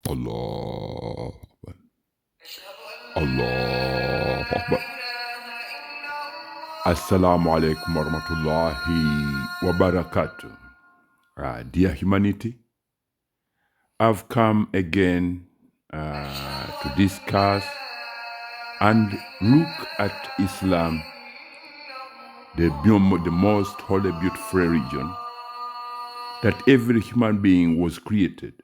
Allah Akbar. Allah Akbar. Assalamu alaikum warahmatullahi wabarakatuh. Dear humanity, I've come again to discuss and look at Islam, the most holy, beautiful religion that every human being was created.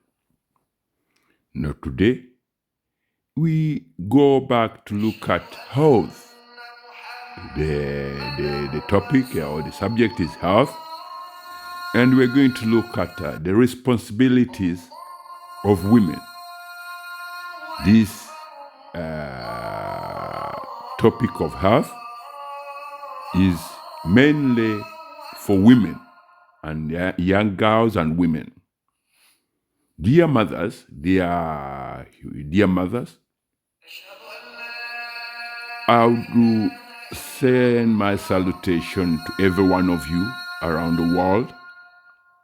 Now today, we go back to look at health. The topic or the subject is health, and we're going to look at the responsibilities of women. This topic of health is mainly for women and young girls and women. Dear mothers, I would send my salutation to every one of you around the world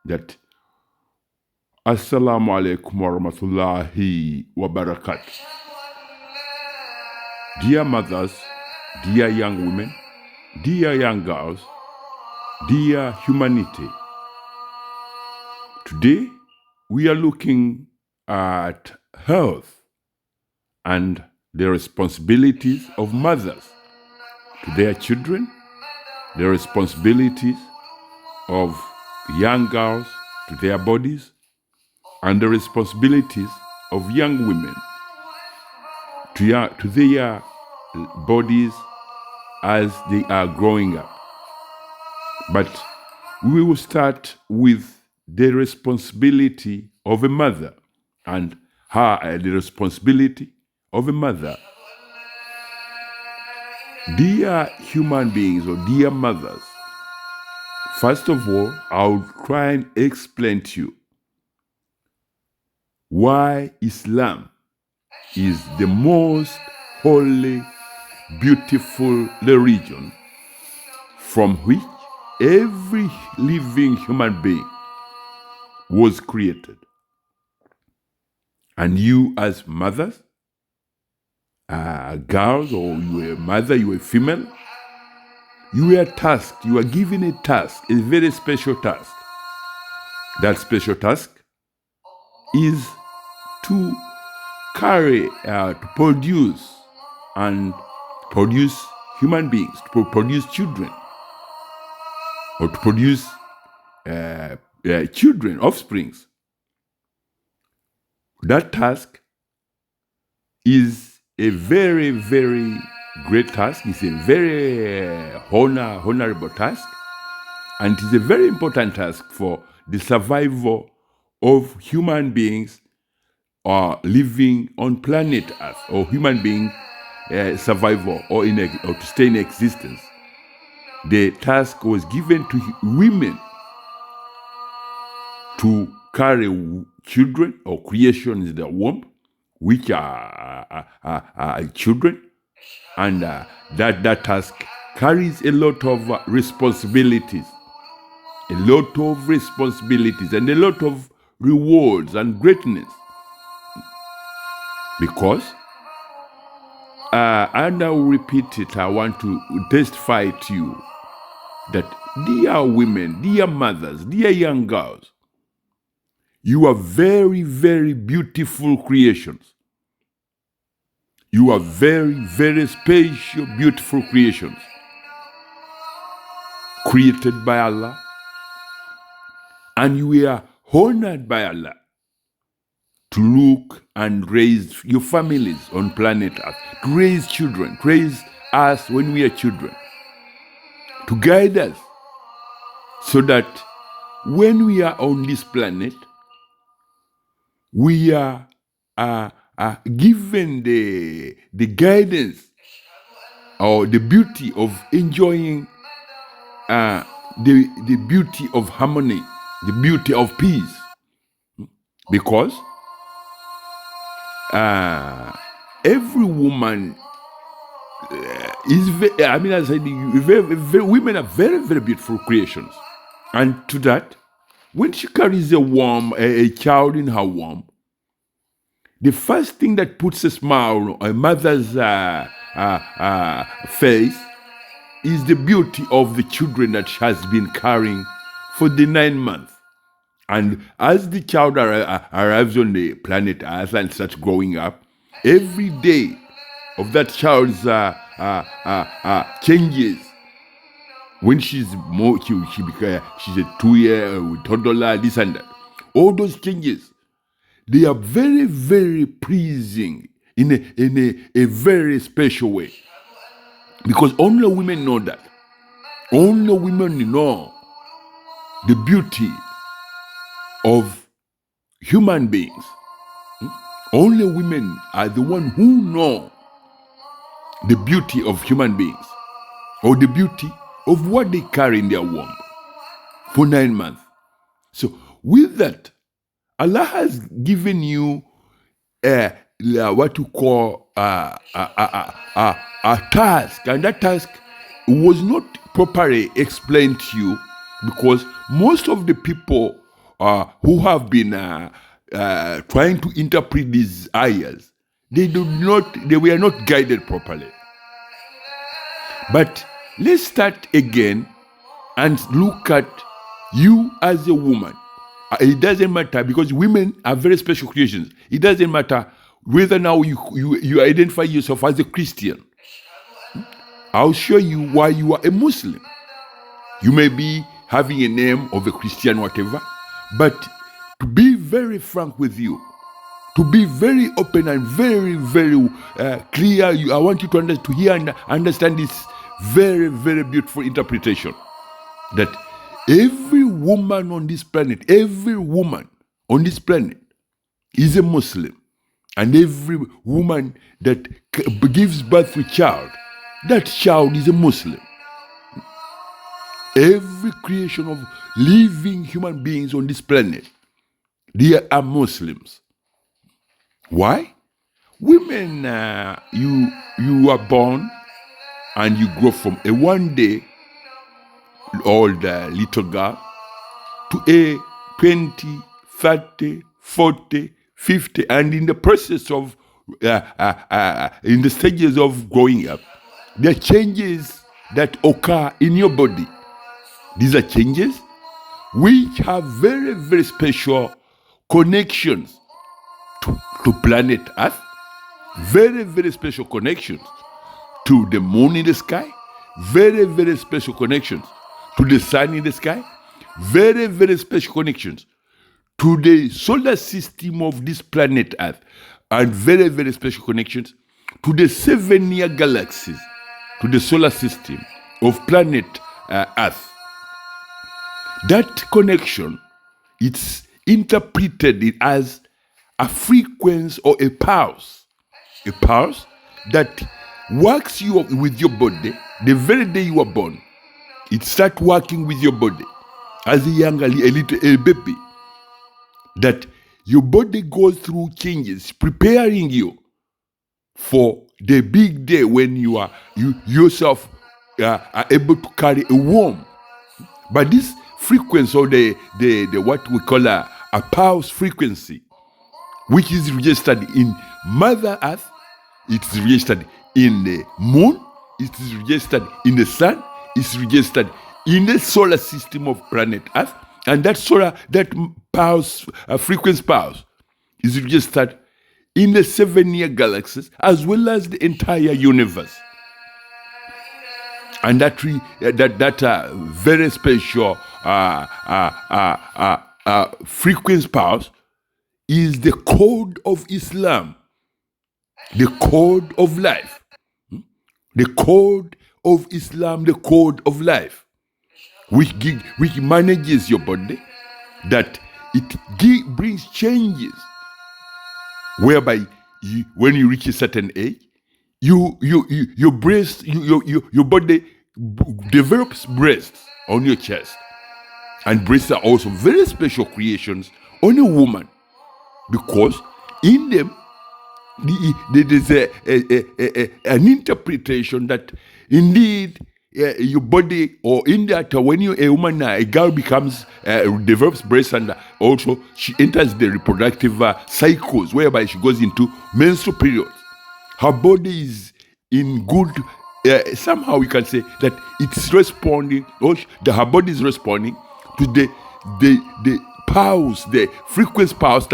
that Assalamu alaikum warahmatullahi wabarakatuh. Dear mothers, dear young women, dear young girls, dear humanity, today we are looking at health and the responsibilities of mothers to their children, the responsibilities of young girls to their bodies, and the responsibilities of young women to their bodies as they are growing up. But we will start with the responsibility of a mother and the responsibility of a mother. Dear human beings or dear mothers, first of all, I'll try and explain to you why Islam is the most holy, beautiful religion from which every living human being was created. And you as mothers, girls, or you are a mother, you are a female, you were tasked, you are given a task, a very special task. That special task is to carry, to produce human beings, to produce children, or to produce children, offsprings. That task is a very, very great task. It's a very honorable task, and it is a very important task for the survival of human beings living on planet Earth, or human being survival or to stay in existence. The task was given to women to carry children or creations in the womb, which are children, and that task carries a lot of responsibilities, and a lot of rewards and greatness. Because, and I will repeat it, I want to testify to you that dear women, dear mothers, dear young girls, you are very, very beautiful creations. You are very, very special, beautiful creations created by Allah, and you are honored by Allah to look and raise your families on planet Earth, to raise children, to raise us when we are children, to guide us so that when we are on this planet, we are given the guidance or the beauty of enjoying the beauty of harmony, the beauty of peace. Because every woman is very, as I said, women are very, very beautiful creations. And to that, when she carries a child in her womb, the first thing that puts a smile on a mother's face is the beauty of the children that she has been carrying for the 9 months. And as the child arrives on the planet Earth and starts growing up, every day of that child's changes. When she's more, she's a 2-year toddler, this and that. All those changes, they are very, very pleasing in a very special way. Because only women know that. Only women know the beauty of human beings. Only women are the ones who know the beauty of human beings, or the beauty of what they carry in their womb for 9 months. So with that, Allah has given you what you call a task, and that task was not properly explained to you, because most of the people who have been trying to interpret these ayahs, they were not guided properly. But let's start again and look at you as a woman. It doesn't matter, because women are very special creations. It doesn't matter whether now you identify yourself as a Christian. I'll show you why you are a Muslim. You may be having a name of a Christian, whatever, but to be very frank with you, to be very open and very, very clear, I want you to hear and understand this very, very beautiful interpretation. That every woman on this planet is a Muslim. And every woman that gives birth to a child, that child is a Muslim. Every creation of living human beings on this planet, they are Muslims. Why? Women, you are born and you grow from a 1-day-old little girl to a 20, 30, 40, 50, and in the process of, in the stages of growing up, there are changes that occur in your body. These are changes which have very, very special connections to planet Earth, very, very special connections to the moon in the sky, very, very special connections to the sun in the sky, very, very special connections to the solar system of this planet Earth, and very, very special connections to the 7-year galaxies, to the solar system of planet Earth. That connection, it's interpreted as a frequency or a pulse that works you with your body the very day you are born. It starts working with your body as a baby. That your body goes through changes, preparing you for the big day when you yourself are able to carry a womb. But this frequency, or the what we call a pulse frequency, which is registered in Mother Earth, it's registered in the moon, it is registered in the sun, it's registered in the solar system of planet Earth, and that pulse, frequency pulse, is registered in the 7-year galaxies as well as the entire universe. And that very special frequency pulse is the code of Islam, the code of life, the code of Islam, the code of life, which manages your body, that it brings changes, whereby when you reach a certain age, your body develops breasts on your chest, and breasts are also very special creations on a woman, because in them there is an interpretation that indeed your body, or in that when a woman, a girl becomes develops breasts, and also she enters the reproductive cycles whereby she goes into menstrual periods, her body is in good. Somehow we can say that it's responding, or her body is responding to the pulse, the frequency pulse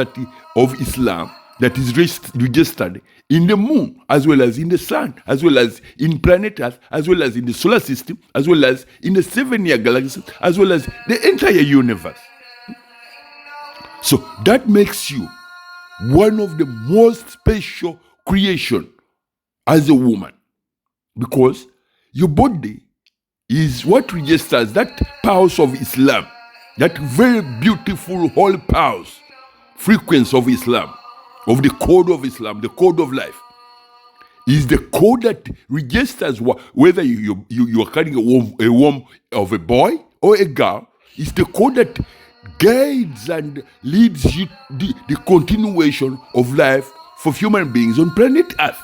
of Islam that is registered in the moon, as well as in the sun, as well as in planet Earth, as well as in the solar system, as well as in the 7-year galaxy, as well as the entire universe. So that makes you one of the most special creation as a woman, because your body is what registers that pulse of Islam, that very beautiful holy pulse, frequency of Islam, of the code of Islam, the code of life, is the code that registers whether you are carrying a womb of a boy or a girl. It's the code that guides and leads you the continuation of life for human beings on planet Earth.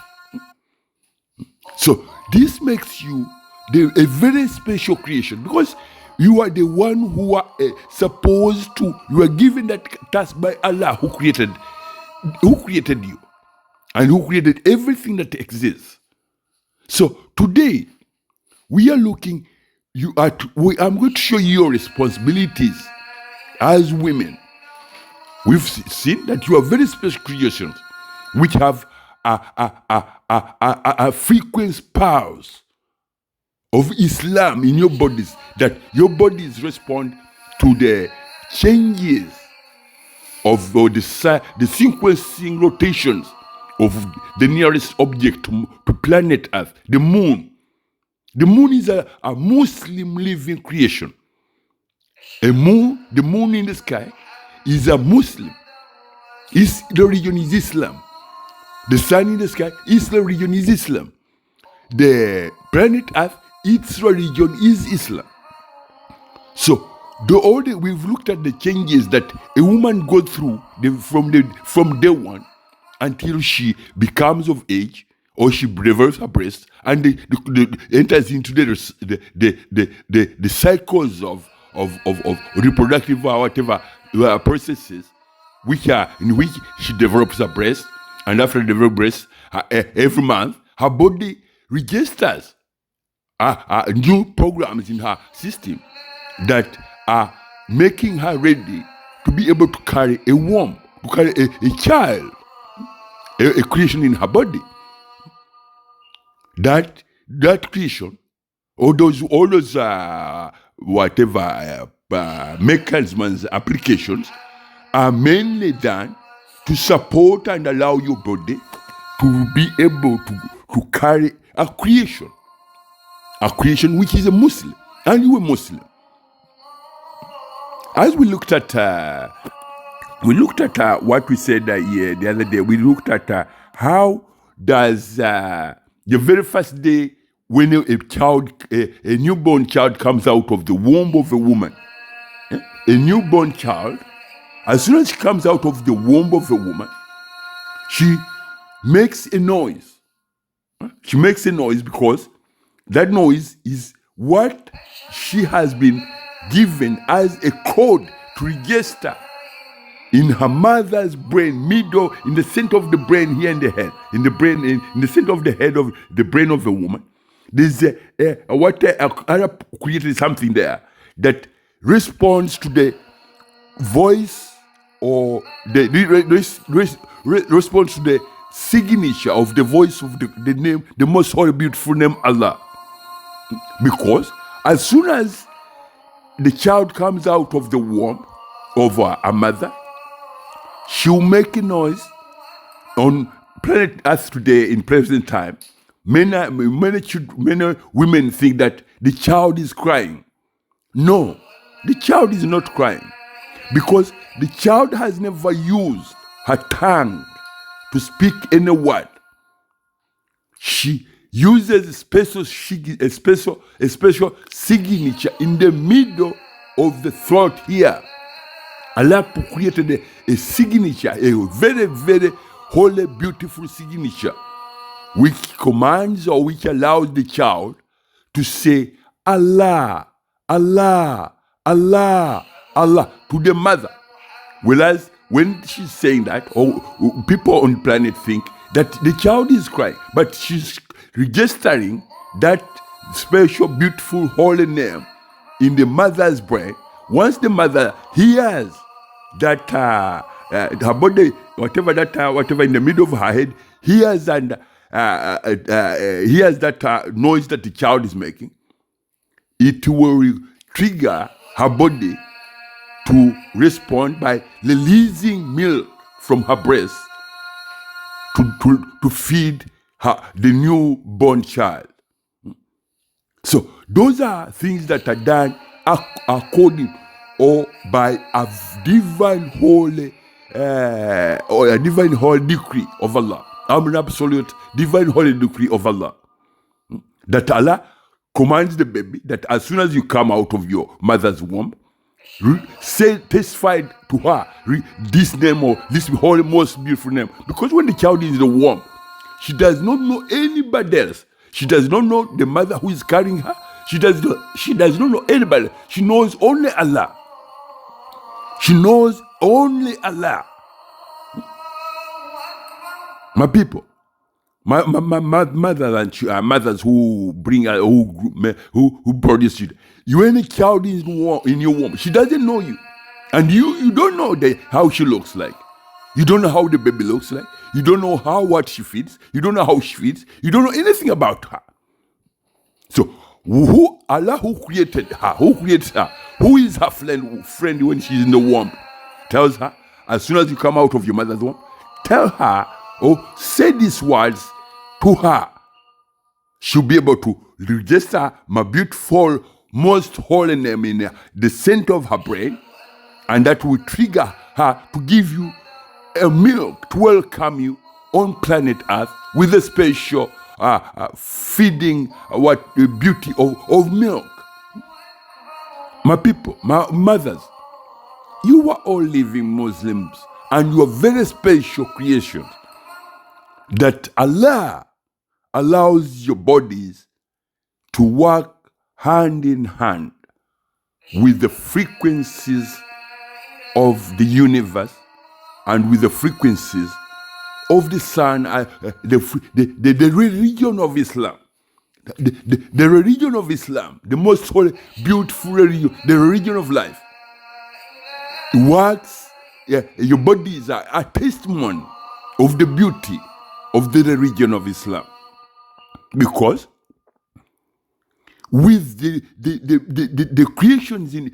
So this makes you a very special creation, because you are the one who are supposed to, you are given that task by Allah, who created you and who created everything that exists. So today we are looking, I'm going to show you your responsibilities as women. We've seen that you are very special creations which have a frequency pulse of Islam in your bodies, that your bodies respond to the changes of the sequencing rotations of the nearest object to planet Earth, the moon. The moon is a Muslim living creation. The moon in the sky is a Muslim. Its religion is Islam. The sun in the sky, its religion is Islam. The planet Earth, its religion is Islam. So we've looked at the changes that a woman goes through from day one until she becomes of age, or she develops her breasts and enters into the cycles of reproductive or whatever processes, in which she develops her breast, and after developing breasts, every month her body registers new programs in her system that are making her ready to be able to carry a womb, to carry a child, a creation in her body. That creation, all those mechanisms, applications, are mainly done to support and allow your body to be able to carry a creation which is a Muslim, and you a Muslim. As we looked at what we said the other day. We looked at how does the very first day when a newborn child comes out of the womb of a woman, a newborn child, as soon as she comes out of the womb of a woman, she makes a noise. She makes a noise because that noise is what she has been given as a code to register in her mother's brain, middle, in the center of the brain, here in the head, in the center of the head of the brain of a woman. There's Arab created something there that responds to the voice, or responds to the signature of the voice of the name, the most holy, beautiful name, Allah. Because as soon as the child comes out of the womb of a mother, she will make a noise. On planet Earth today, in present time, many women think that the child is crying. No, the child is not crying, because the child has never used her tongue to speak any word. She uses a special signature in the middle of the throat here. Allah created a signature, a very, very holy, beautiful signature, which commands or which allows the child to say Allah, Allah, Allah, Allah to the mother. Whereas when she's saying that, or people on the planet think that the child is crying, but she's registering that special, beautiful, holy name in the mother's brain. Once the mother hears that her body, whatever in the middle of her head, hears and hears that noise that the child is making, it will trigger her body to respond by releasing milk from her breast to feed the newborn child. So those are things that are done according or by a divine holy or a divine holy decree of Allah. An absolute divine holy decree of Allah. That Allah commands the baby that as soon as you come out of your mother's womb, say testified to her this name or this holy, most beautiful name. Because when the child is in the womb, she does not know anybody else. She does not know the mother who is carrying her. She does not know anybody. She knows only Allah. She knows only Allah. My people, my mothers and mothers who bring who produce you. When a child is in your womb, she doesn't know you, and you don't know how she looks like. You don't know how the baby looks like. You don't know what she feeds. You don't know how she feeds. You don't know anything about her. So Allah who created her, who is her friend when she's in the womb, tells her, as soon as you come out of your mother's womb, tell her or say these words to her. She'll be able to register my beautiful, most holy name in the center of her brain, and that will trigger her to give you a milk to welcome you on planet Earth with a special feeding beauty of milk. My people, my mothers, you are all living Muslims, and you are very special creations that Allah allows your bodies to work hand in hand with the frequencies of the universe and with the frequencies of the sun, the religion of Islam. The religion of Islam, the most holy, beautiful religion, the religion of life. It works, your bodies are a testimony of the beauty of the religion of Islam. Because with the creations in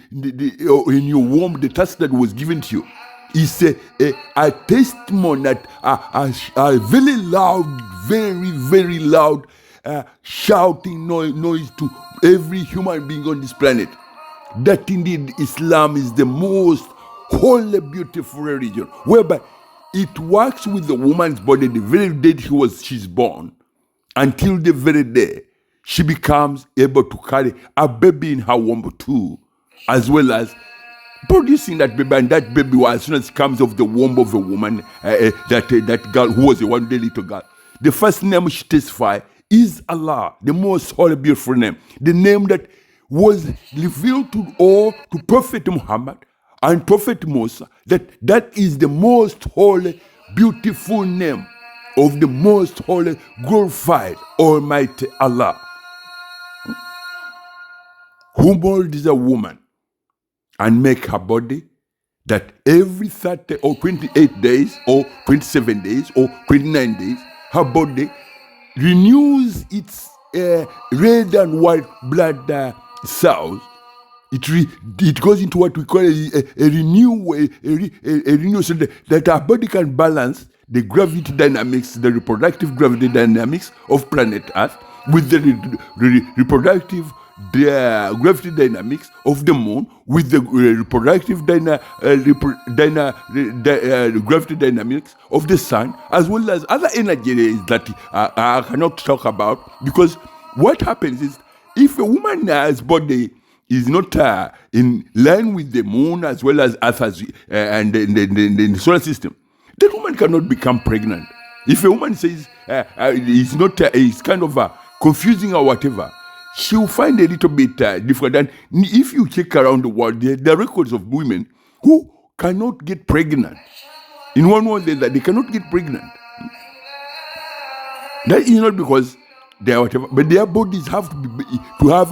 your womb, the task that was given to you is a testimony that a very loud, very, very loud shouting noise to every human being on this planet. That indeed Islam is the most holy, beautiful religion, whereby it works with the woman's body the very day she's born until the very day she becomes able to carry a baby in her womb too, as well as producing that baby. And that baby, as soon as it comes off the womb of a woman, that girl who was a one day little girl, the first name she testifies is Allah, the most holy, beautiful name, the name that was revealed to Prophet Muhammad and Prophet Musa, that is the most holy, beautiful name of the most holy, glorified, almighty Allah, who molds a woman and make her body that every 30 or 28 days or 27 days or 29 days, her body renews its red and white blood cells. It goes into what we call a renewal, so that our body can balance the gravity dynamics, the reproductive gravity dynamics of planet Earth with the reproductive gravity dynamics of the moon, with the reproductive gravity dynamics of the sun, as well as other energies that I cannot talk about. Because what happens is, if a woman's body is not in line with the moon as well as Earth and the solar system, that woman cannot become pregnant. If a woman says it's not, it's kind of confusing or whatever, she'll find a little bit difficult. And if you check around the world, there are records of women who cannot get pregnant. In one way, they cannot get pregnant. That is not because they are whatever, but their bodies have to have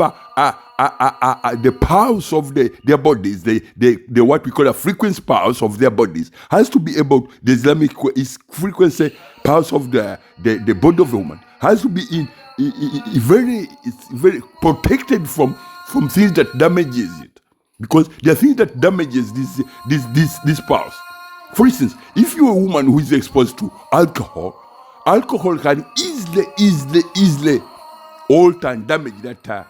the pulse of their bodies, the what we call a frequency pulse of their bodies has to be able. The Islamic is frequency pulse of the body of the woman has to be very protected from things that damages it, because there are things that damages this pulse. For instance, if you're a woman who is exposed to alcohol can easily alter and damage that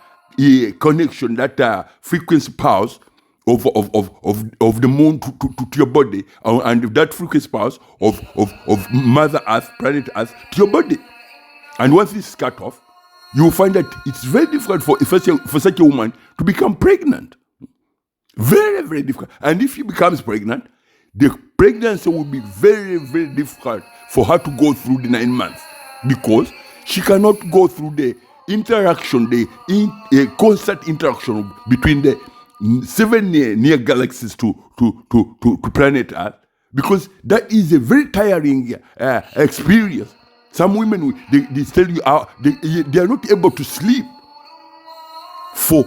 connection, that frequency pulse of the moon to your body, and that frequency pulse of Mother Earth, planet Earth, to your body. And once this is cut off, you will find that it's very difficult for such a woman to become pregnant. Very, very difficult. And if she becomes pregnant, the pregnancy will be very, very difficult for her to go through the 9 months, because she cannot go through the interaction, the constant interaction between the 7 near galaxies to planet Earth, because that is a very tiring experience. Some women, they tell you they are not able to sleep for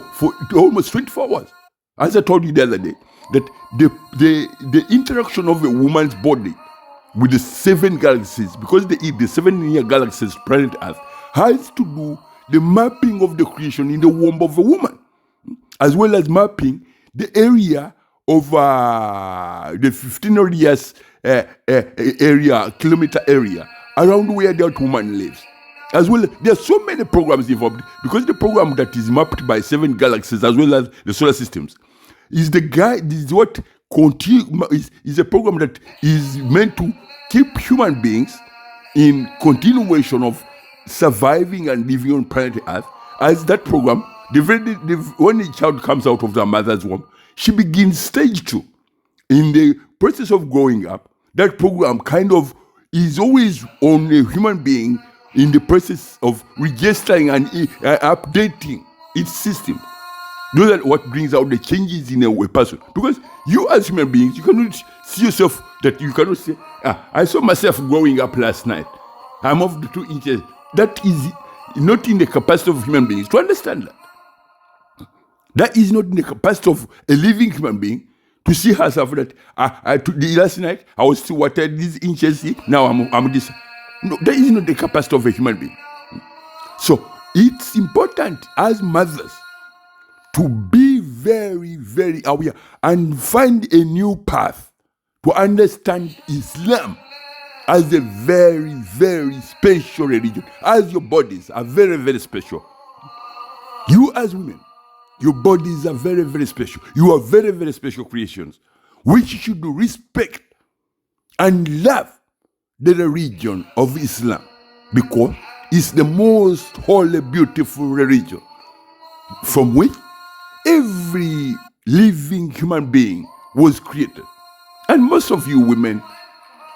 almost 24 hours. As I told you the other day, that the interaction of a woman's body with the 7 galaxies, because the 7 near galaxies, planet Earth, has to do the mapping of the creation in the womb of a woman, as well as mapping the area of the 15 radius kilometer area around where that woman lives. As well, there are so many programs involved, because the program that is mapped by 7 galaxies as well as the solar systems is is a program that is meant to keep human beings in continuation of surviving and living on planet Earth. As that program, when a child comes out of their mother's womb, she begins stage 2. In the process of growing up, that program kind of is always on a human being in the process of registering and updating its system. Those are what brings out the changes in a person. Because you as human beings, you cannot see yourself, that you cannot say, I saw myself growing up last night. I'm of the 2 inches. That is not in the capacity of human beings to understand that. That is not in the capacity of a living human being to see herself that last night I was still watered these inches, now I'm this. No, that is not the capacity of a human being. So it's important as mothers to be very, very aware and find a new path to understand Islam as a very, very special religion, as your bodies are very, very special. You as women, your bodies are very, very special. You are very, very special creations, which you should respect and love the religion of Islam, because it's the most holy, beautiful religion from which every living human being was created. And most of you women,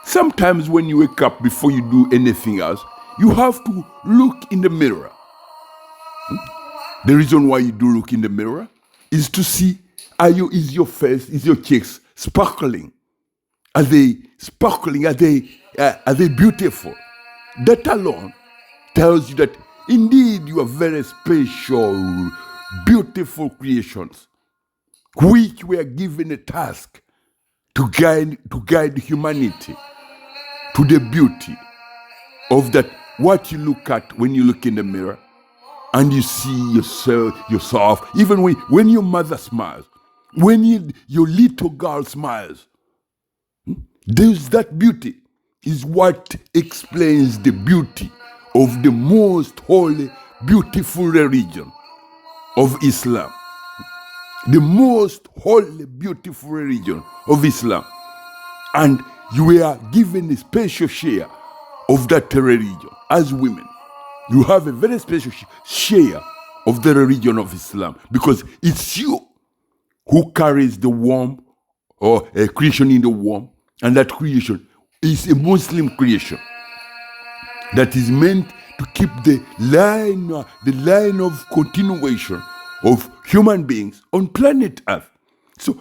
sometimes when you wake up, before you do anything else, you have to look in the mirror. The reason why you do look in the mirror is to see, is your face, is your cheeks sparkling? Are they sparkling? Are they beautiful? That alone tells you that indeed you are very special, beautiful creations, which were given a task to guide humanity to the beauty of that, what you look at when you look in the mirror and you see yourself, even when your mother smiles, when your little girl smiles, there's that beauty is what explains the beauty of the most holy, beautiful religion of Islam. The most holy, beautiful religion of Islam. And you were given a special share of that religion. As women, you have a very special share of the religion of Islam, because it's you who carries the womb, or a creation in the womb, and that creation is a Muslim creation that is meant to keep the line of continuation of human beings on planet Earth. So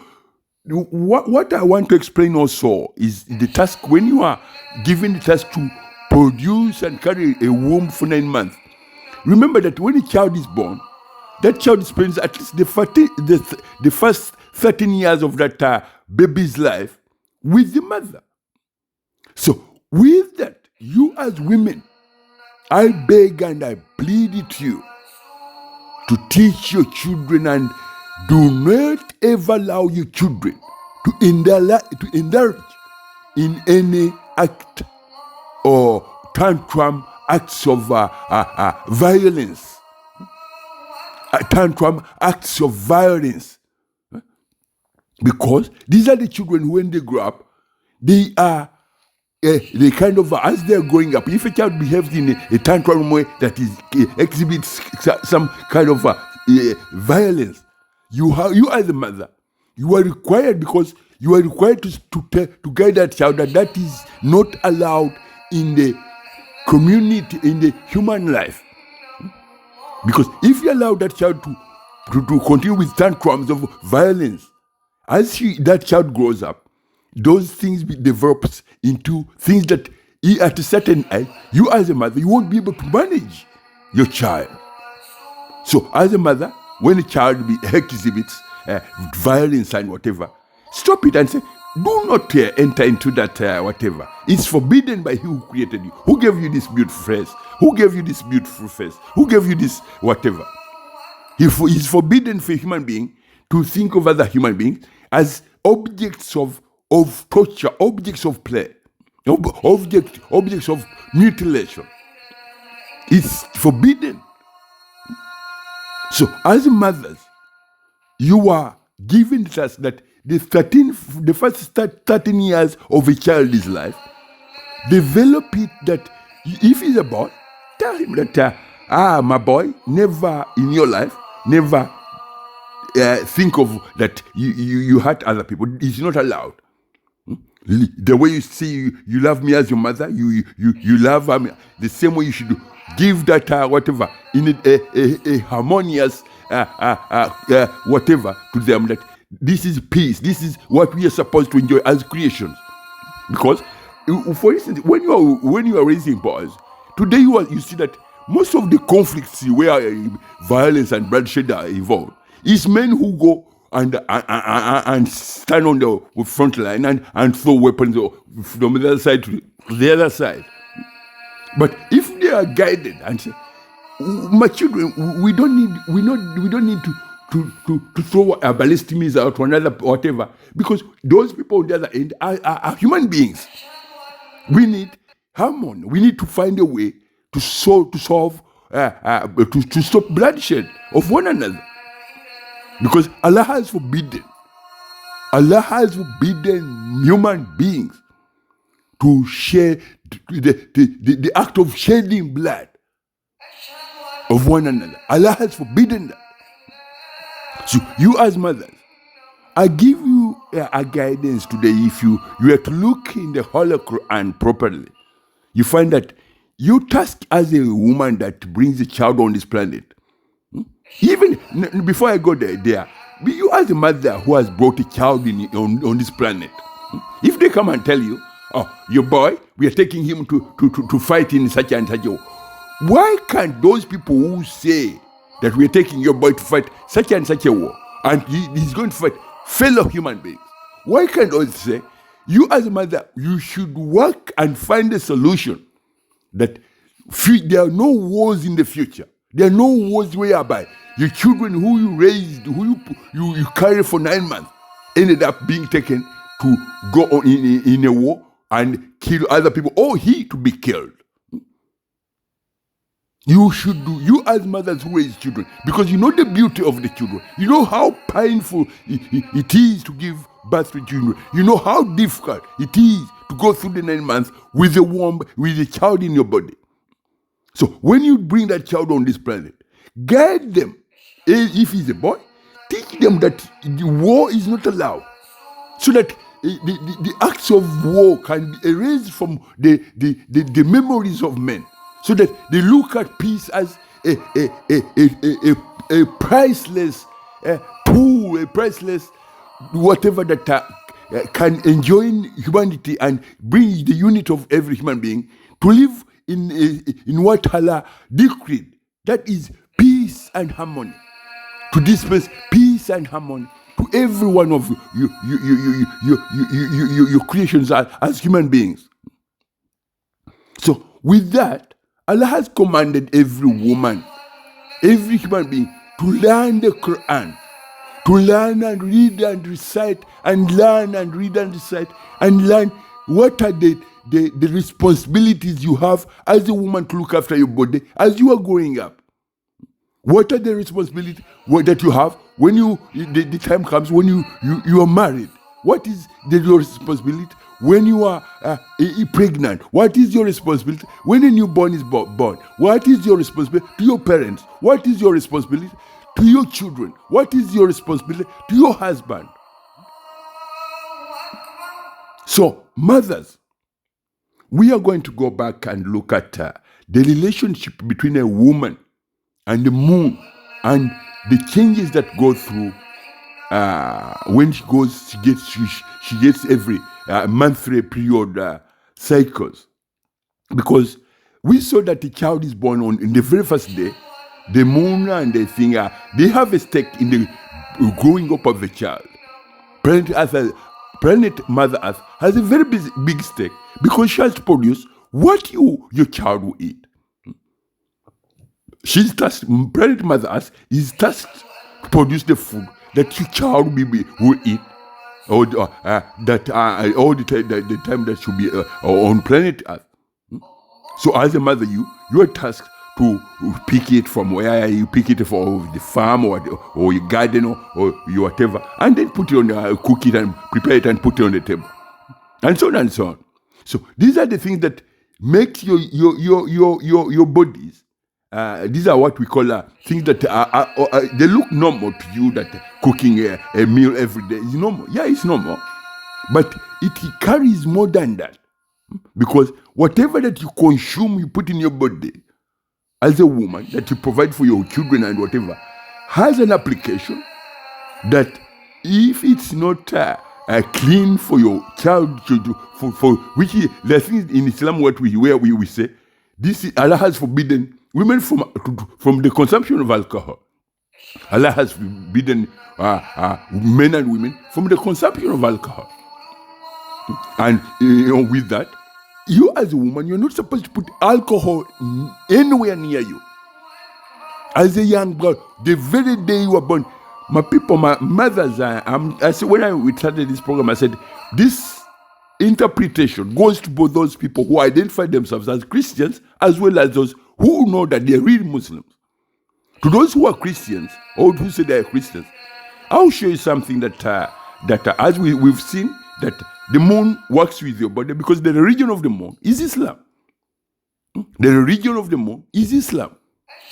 what I want to explain also is the task, when you are given the task to produce and carry a womb for 9 months. Remember that when a child is born, that child spends at least the first 13 years of that baby's life with the mother. So with that, you as women, I beg and I plead with you to teach your children, and do not ever allow your children to indulge in any act or tantrum acts of violence. Tantrum acts of violence. Because these are the children who, when they grow up, they are they kind of, as they're growing up, if a child behaves in a tantrum way that is exhibits some kind of violence, you as a mother, you are required, because you are required to guide that child that is not allowed in the community, in the human life. Because if you allow that child to continue with tantrums of violence, as that child grows up, those things develops into things that at a certain age, you as a mother, you won't be able to manage your child. So as a mother, when a child exhibits violence and whatever, stop it and say, do not enter into that whatever. It's forbidden by He who created you. Who gave you this beautiful face? Who gave you this beautiful face? Who gave you this whatever? It's forbidden for a human being to think of other human beings as objects of torture, objects of play, objects of mutilation. It's forbidden. So as mothers, you are given the task that the first 13 years of a child's life, develop it that if he's a boy, tell him that, my boy, never in your life, never think of that you hurt other people. It's not allowed. The way you see you love me as your mother, you love me the same way you should give that whatever in a harmonious whatever to them, that this is peace, this is what we are supposed to enjoy as creations. Because for instance, when you are raising boys today, you see that most of the conflicts where violence and bloodshed are involved is men who go and stand on the front line and throw weapons from the other side to the other side. But if they are guided and say, my children, we don't need to throw a ballistic missile to another whatever, because those people on the other end are human beings. We need harmony. We need to find a way to stop bloodshed of one another. Because Allah has forbidden human beings to share the act of shedding blood of one another. Allah has forbidden that. So you as mothers, I give you a guidance today. If you are to look in the Holy Quran properly, you find that you task as a woman that brings a child on this planet. Even before I go there, you as a mother who has brought a child on this planet. If they come and tell you, oh, your boy, we are taking him to fight in such and such a war, why can't those people who say that we are taking your boy to fight such and such a war, and he's going to fight fellow human beings, why can't those say, you as a mother, you should work and find a solution that there are no wars in the future. There are no wars whereby your children who you raised, who you carry for 9 months, ended up being taken to go on in a war and kill other people, or he to be killed. You should do, you as mothers who raise children, because you know the beauty of the children. You know how painful it is to give birth to children. You know how difficult it is to go through the 9 months with a child in your body. So when you bring that child on this planet, guide them. If he's a boy, teach them that the war is not allowed, so that the acts of war can be erased from the memories of men, so that they look at peace as a priceless tool, a priceless whatever that can enjoin humanity and bring the unity of every human being to live in what Allah decreed. That is peace and harmony. To dispense peace and harmony to every one of your creations as human beings. So with that, Allah has commanded every woman, every human being to learn the Quran, to learn and read and recite, and learn and read and recite, and learn what are the responsibilities you have as a woman to look after your body as you are growing up. What are the responsibilities that you have when the time comes when you are married? What is your responsibility when you are pregnant? What is your responsibility when a newborn is born? What is your responsibility to your parents? What is your responsibility to your children? What is your responsibility to your husband? So, mothers, we are going to go back and look at the relationship between a woman and the moon, and the changes that go through when she gets every monthly period cycles. Because we saw that the child is born in the very first day. The moon and the thing, they have a stake in the growing up of the child. Planet Mother Earth has a very big stake because she has to produce what your child will eat. She's tasked, Planet Mother Earth is tasked to produce the food that your child will eat, or that all the time that should be on planet Earth. So as a mother, you are tasked to pick it from where you pick it from the farm or your garden or your whatever, and then put it on, cook it and prepare it and put it on the table, and so on and so on. So these are the things that make your bodies. These are what we call things that they look normal to you. That cooking a meal every day is normal. Yeah, it's normal, but it carries more than that, because whatever that you consume, you put in your body as a woman, that you provide for your children and whatever, has an application that if it's not clean for your child, for which is the things in Islam where we say this, Allah has forbidden women from the consumption of alcohol. Allah has forbidden men and women from the consumption of alcohol. And with that, you as a woman, you're not supposed to put alcohol anywhere near you. As a young girl, the very day you were born, my mothers, I said, when we started this program, I said, this interpretation goes to both those people who identify themselves as Christians as well as those who know that they're real Muslims. To those who are Christians, or who say they are Christians, I'll show you something that as we've seen, that the moon works with your body, because the religion of the moon is Islam. The religion of the moon is Islam.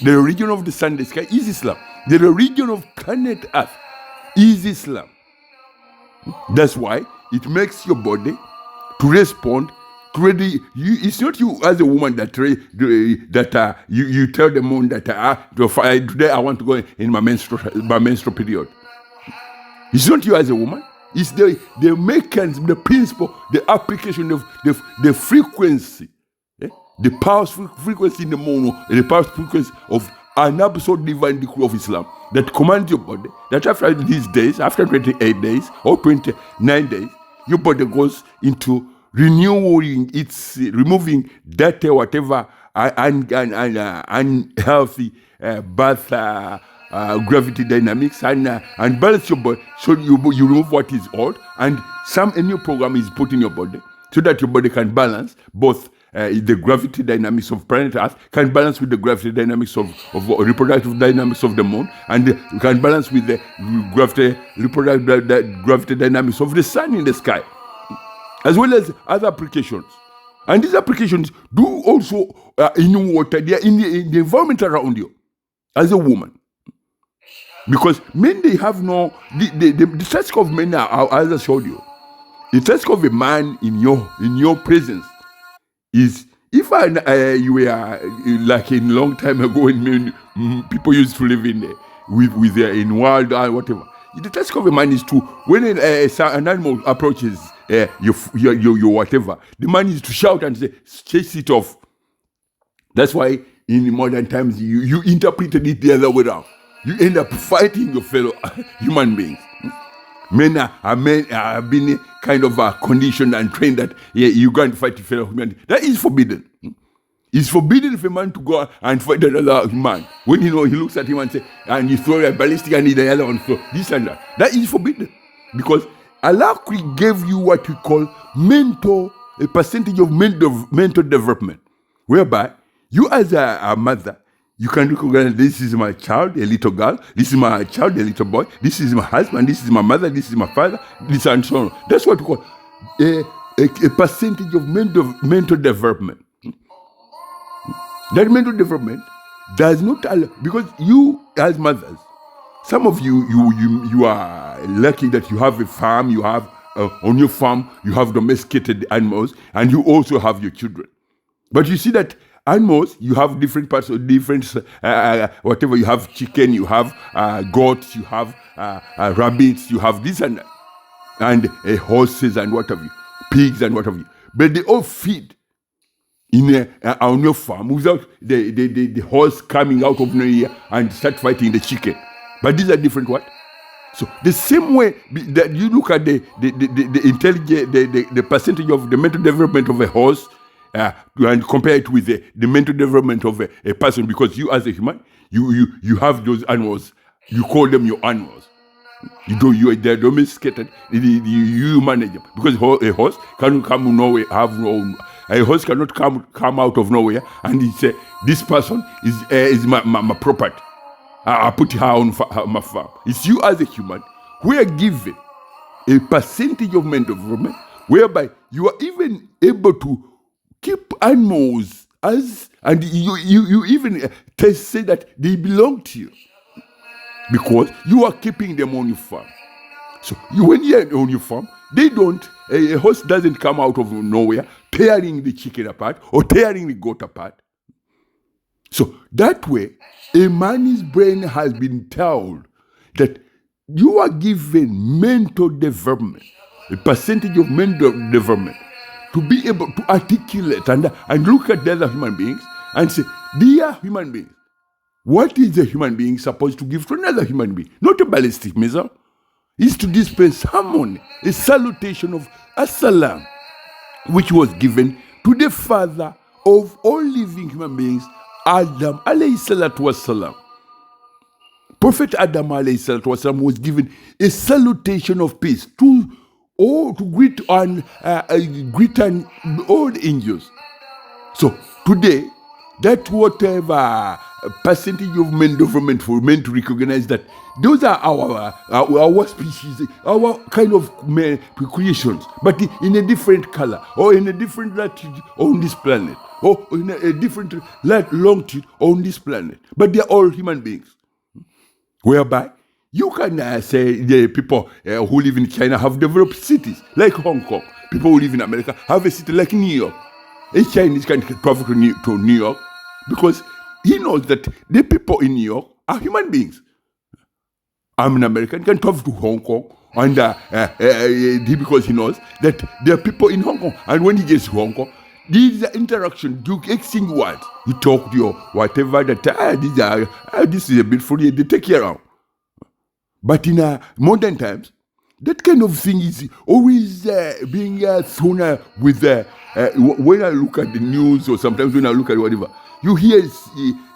The religion of the sun, the sky is Islam. The religion of planet Earth is Islam. That's why it makes your body to respond to it's not you as a woman that you tell the moon that today I want to go in my menstrual period. It's not you as a woman. It's the mechanism, the principle, the application of the frequency, the power frequency in the moon, the power frequency of an absolute divine decree of Islam that commands your body that after these days, after 28 days or 29 days, your body goes into renewing, it's removing dirty, whatever, unhealthy birth gravity dynamics and balance your body, so you remove what is old, and a new program is put in your body so that your body can balance both the gravity dynamics of planet Earth, can balance with the gravity dynamics of reproductive dynamics of the moon, and can balance with the reproductive gravity dynamics of the sun in the sky, as well as other applications. And these applications do also in water, they are in the environment around you as a woman. Because men, they have the task of men, as I showed you, the task of a man in your presence is If you were like in long time ago when people used to live in in wild or whatever, the task of a man is to, when an animal approaches your whatever, the man is to shout and say, chase it off. That's why in modern times you interpreted it the other way around. You end up fighting your fellow human beings. Men have been kind of conditioned and trained that you go and fight your fellow human beings. That is forbidden. It's forbidden for a man to go and fight another man. When he looks at him and say, and you throw a ballistic and the other one throw this and that. That is forbidden. Because Allah gave you what we call a percentage of mental development, whereby you as a mother, you can recognize, this is my child, a little girl, this is my child, a little boy, this is my husband, this is my mother, this is my father, this and so on. That's what we call a percentage of mental development. That mental development does not allow, because you as mothers, some of you are lucky that you have a farm, you have on your farm, you have domesticated animals, and you also have your children. But you see that animals, you have different parts of different, whatever, you have chicken, you have goats, you have rabbits, you have this and horses and what have you, pigs and what have you. But they all feed on your farm without the horse coming out of nowhere and start fighting the chicken. But these are different what? So the same way that you look at the intelligence, the percentage of the mental development of a horse, and compare it with the mental development of a person, because you as a human, you have those animals, you call them your animals. They're domesticated, you manage them. Because a horse cannot come nowhere, a horse cannot come out of nowhere and he say, this person is my property. I put her on my farm. It's you as a human who are given a percentage of mental development whereby you are even able to keep animals and you even say that they belong to you because you are keeping them on your farm. So when you're on your farm, a horse doesn't come out of nowhere tearing the chicken apart or tearing the goat apart. So that way, a man's brain has been told that you are given mental development, a percentage of mental development, to be able to articulate and look at the other human beings and say, dear human beings, what is a human being supposed to give to another human being? Not a ballistic missile. It's to dispense harmony, a salutation of As-salam, which was given to the father of all living human beings, Adam alayhi salatu wassalam. Prophet Adam alayhi salatu wassalam was given a salutation of peace to greet all the angels. So today, that whatever percentage of men development for men to recognize that those are our species, our kind of creations, but in a different color or in a different latitude on this planet, or in a different longitude on this planet, but they are all human beings. Whereby you can say the people who live in China have developed cities like Hong Kong. People who live in America have a city like New York. A Chinese can travel to New York because he knows that the people in New York are human beings. I'm an American, can travel to Hong Kong, and because he knows that there are people in Hong Kong. And when he gets to Hong Kong, these interaction, you exchange words. You talk to your whatever that this is a bit funny, they take care of. But in modern times, that kind of thing is always being thrown with when I look at the news or sometimes when I look at whatever, you hear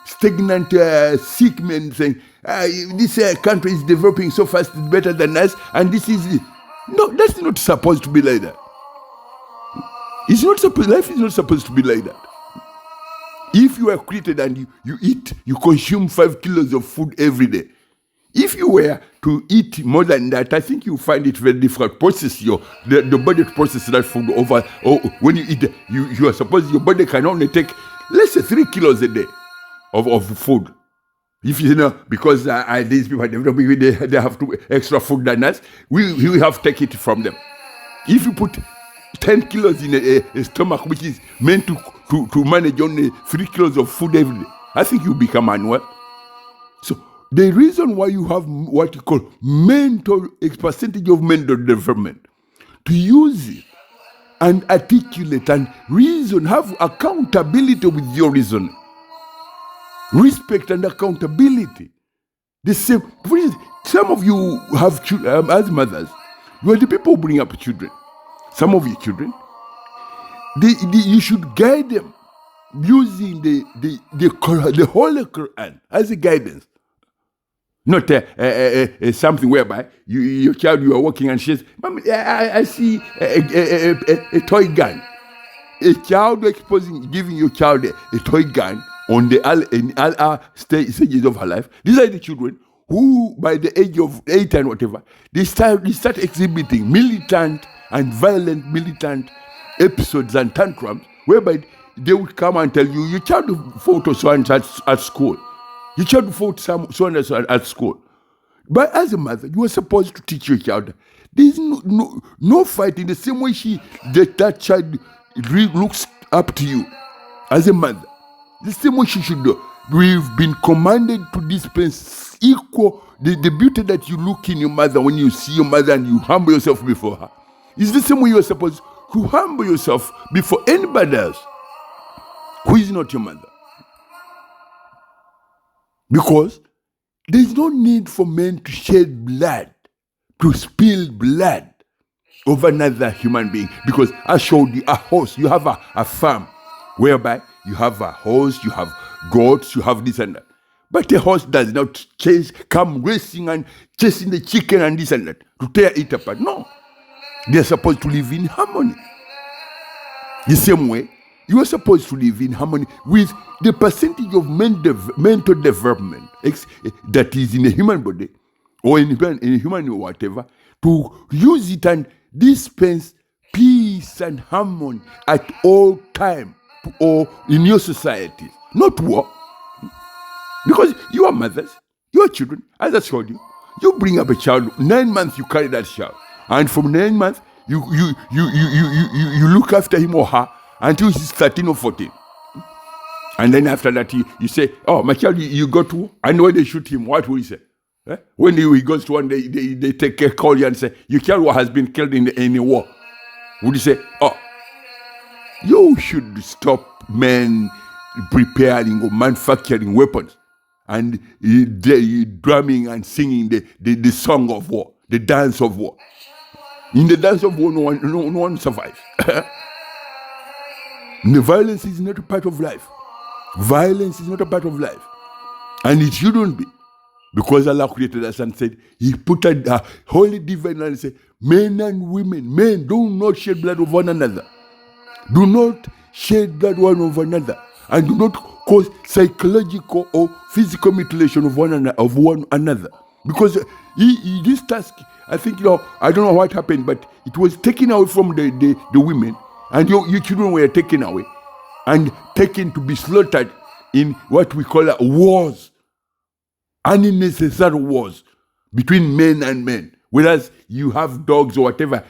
stagnant sick men saying, this country is developing so fast, it's better than us, and this is... No, that's not supposed to be like that. It's not supposed. Life is not supposed to be like that. If you are created and you consume 5 kilos of food every day, if you were to eat more than that, I think you find it very difficult. Process the body to process that food over. Or when you eat, you are supposed your body can only take, let's say, 3 kilos a day of food. If you know, because these people they have to extra food than us, we have to take it from them. If you put 10 kilos in a stomach which is meant to to manage only 3 kilos of food every day, I think you become unwell. So the reason why you have what you call percentage of mental development, to use it and articulate and reason, have accountability with your reason, respect and accountability. The same. For instance, some of you have children, as mothers, you are the people who bring up children. Some of your children, you should guide them using the Holy Quran as a guidance. Not something whereby your child, you are walking and she says, "Mom, I see a toy gun." A child giving your child a toy gun in all stages of her life. These are the children who, by the age of 8 and whatever, they start exhibiting militant episodes and tantrums, whereby they would come and tell you, your child fought so and so at school. Your child fought so and so at school. But as a mother, you are supposed to teach your child. There is no fight in the same way that child looks up to you as a mother. The same way she should do. We've been commanded to dispense equal the beauty that you look in your mother when you see your mother and you humble yourself before her. It's the same way you are supposed to humble yourself before anybody else who is not your mother. Because there is no need for men to shed blood, to spill blood over another human being. Because I showed you a horse, you have a farm whereby you have a horse, you have goats, you have this and that. But a horse does not come racing and chasing the chicken and this and that to tear it apart. No. They are supposed to live in harmony. The same way, you are supposed to live in harmony with the percentage of mental development that is in a human body or in a human whatever, to use it and dispense peace and harmony at all times or in your society, not war. Because you are mothers, you are children. As I told you, you bring up a child, 9 months you carry that child, and from 9 months you look after him or her until he's 13 or 14. And then after that, you say, "Oh, my child, you go to," and when they shoot him, what will he say? When he goes to one, they take a call you and say, "Your child has been killed in a war." Would you say, "Oh, you should stop men preparing or manufacturing weapons and drumming and singing the song of war, the dance of war"? In the dance of war, no one survives. The violence is not a part of life. Violence is not a part of life. And it shouldn't be. Because Allah created us and said, He put a holy divine and said, "Men and women, men, do not shed blood of one another. Do not shed blood one of another. And do not cause psychological or physical mutilation of one another." Because this task, I think, I don't know what happened, but it was taken away from the women, and your children were taken away and taken to be slaughtered in what we call wars, unnecessary wars between men and men. Whereas you have dogs or whatever,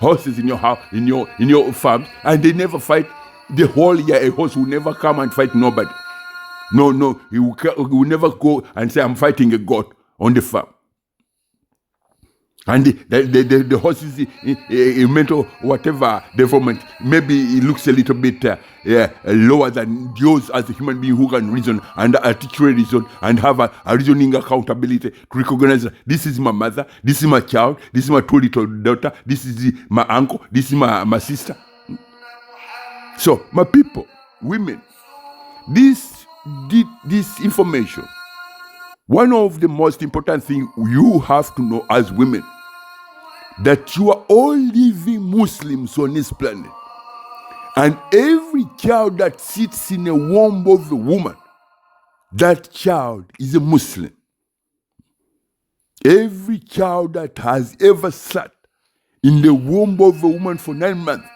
horses in your house, in your farms, and they never fight. The whole year, a horse will never come and fight nobody. No, he will never go and say, "I'm fighting a goat on the farm." And the horses in mental whatever development, maybe it looks a little bit lower than yours as a human being who can reason and articulate reason and have a reasoning accountability to recognize that this is my mother, this is my child, this is my 2 little daughter, this is my uncle, this is my sister. So, my people, women, this information, one of the most important things you have to know as women, that you are all living Muslims on this planet. And every child that sits in a womb of a woman, that child is a Muslim. Every child that has ever sat in the womb of a woman for 9 months,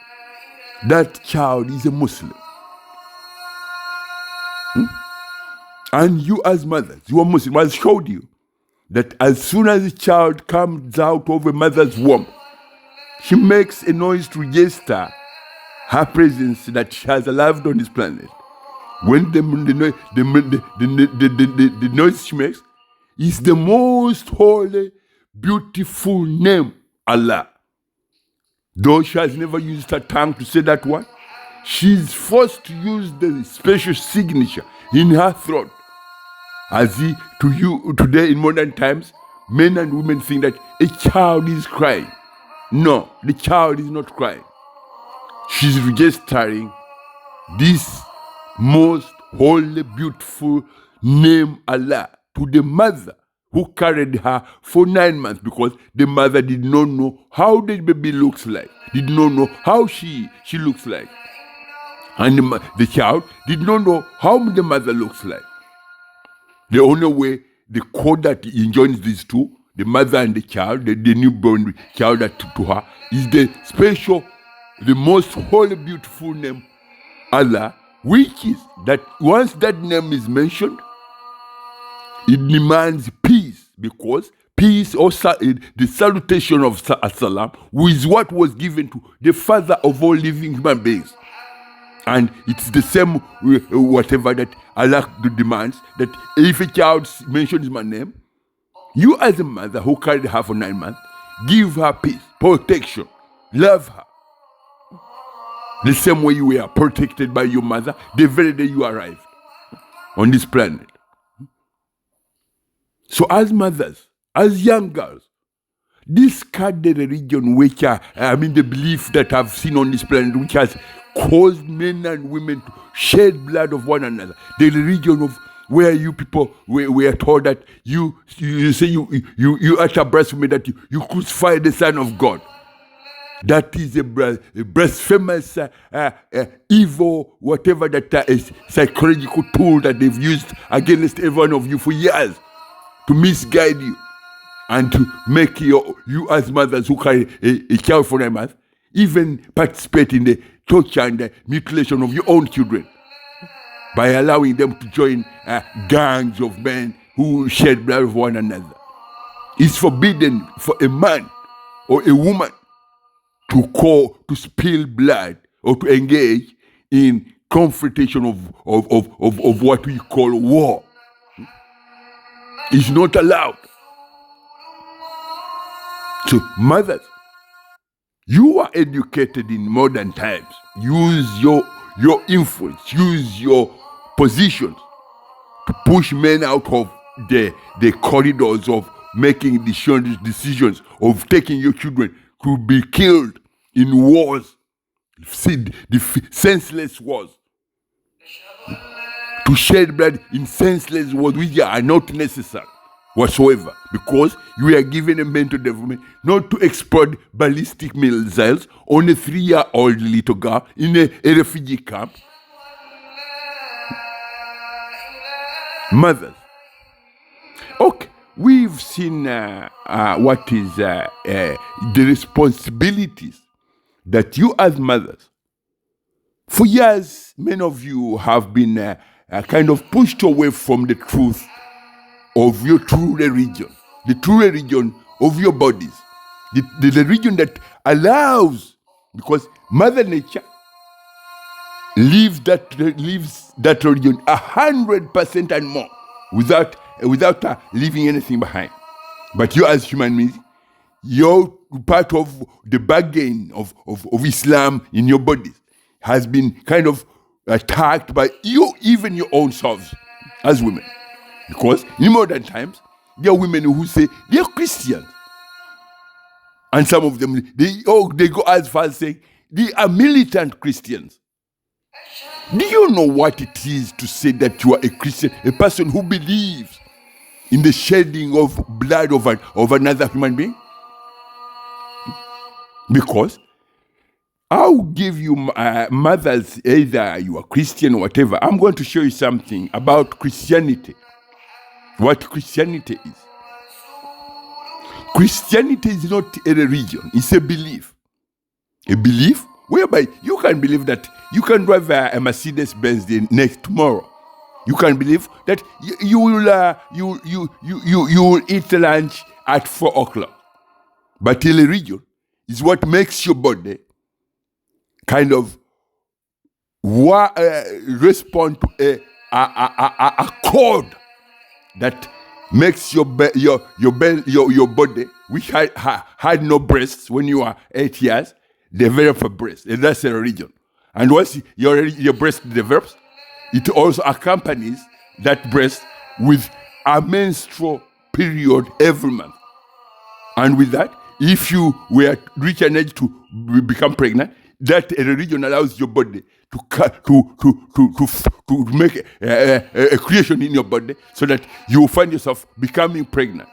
that child is a Muslim. And you as mothers, you are Muslim. I showed you that as soon as a child comes out of a mother's womb, she makes a noise to register her presence that she has allowed on this planet, when the noise she makes is the most holy, beautiful name, Allah. Though she has never used her tongue to say that word, she's forced to use the special signature in her throat. As to you today in modern times, men and women think that a child is crying. No, the child is not crying. She's registering this most holy, beautiful name, Allah, to the mother who carried her for 9 months, because the mother did not know how the baby looks like, did not know how she looks like. And the child did not know how the mother looks like. The only way the code that enjoins these two, the mother and the child, the newborn child to her, is the special, the most holy, beautiful name, Allah, which is that once that name is mentioned, it demands peace, because peace, or the salutation of As-Salam, is what was given to the father of all living human beings. And it's the same whatever that Allah demands, that if a child mentions my name, you as a mother who carried her for 9 months, give her peace, protection, love her. The same way you were protected by your mother the very day you arrived on this planet. So as mothers, as young girls, discard the religion which the belief that I've seen on this planet, which has caused men and women to shed blood of one another. The religion of where you people were told that you say you utter blasphemy, that you crucify the Son of God. That is a blasphemous, evil, whatever that is, psychological tool that they've used against every one of you for years to misguide you and to make you as mothers who carry a child for 9 months even participate in the torture and the mutilation of your own children by allowing them to join gangs of men who shed blood of one another. It's forbidden for a man or a woman to spill blood or to engage in confrontation of what we call war. It's not allowed. So mothers, you are educated in modern times. Use your influence, use your positions to push men out of the corridors of making decisions of taking your children to be killed in wars, senseless wars, to shed blood in senseless wars which are not necessary whatsoever, because you are given a mental development not to explode ballistic missiles on a 3-year-old little girl in a refugee camp. Mothers. Okay, we've seen what is the responsibilities that you as mothers, for years, many of you have been kind of pushed away from the truth of your true religion, the true religion of your bodies, the religion that allows, because Mother Nature leaves that religion 100% and more without leaving anything behind. But you as human beings, you're part of the bargain of Islam in your bodies has been kind of attacked by you, even your own selves as women. Because in modern times, there are women who say they're Christians. And some of them, they go as far as saying they are militant Christians. Do you know what it is to say that you are a Christian, a person who believes in the shedding of blood of another human being? Because I'll give you mothers, either you are Christian or whatever. I'm going to show you something about Christianity. What Christianity is. Christianity is not a religion, it's a belief. A belief whereby you can believe that you can drive a Mercedes-Benz next tomorrow. You can believe that you will eat lunch at 4 o'clock. But a religion is what makes your body kind of respond to a code that makes your body, which had no breasts when you are 8 years, develop a breast. And that's a religion. And once your breast develops, it also accompanies that breast with a menstrual period every month. And with that, if you were reach an age to become pregnant, that religion allows your body to make a creation in your body so that you find yourself becoming pregnant.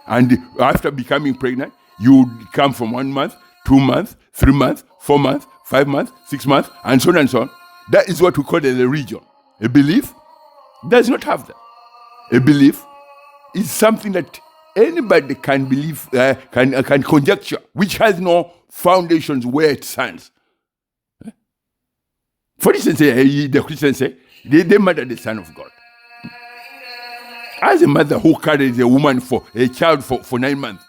And after becoming pregnant, you come from 1 month, 2 months, 3 months, 4 months, 5 months, 6 months, and so on and so on. That is what we call a religion. A belief does not have that. A belief is something that anybody can believe, can conjecture, which has no foundations where it stands. For instance, the Christians say they murdered the Son of God. As a mother who carries a woman for a child for 9 months,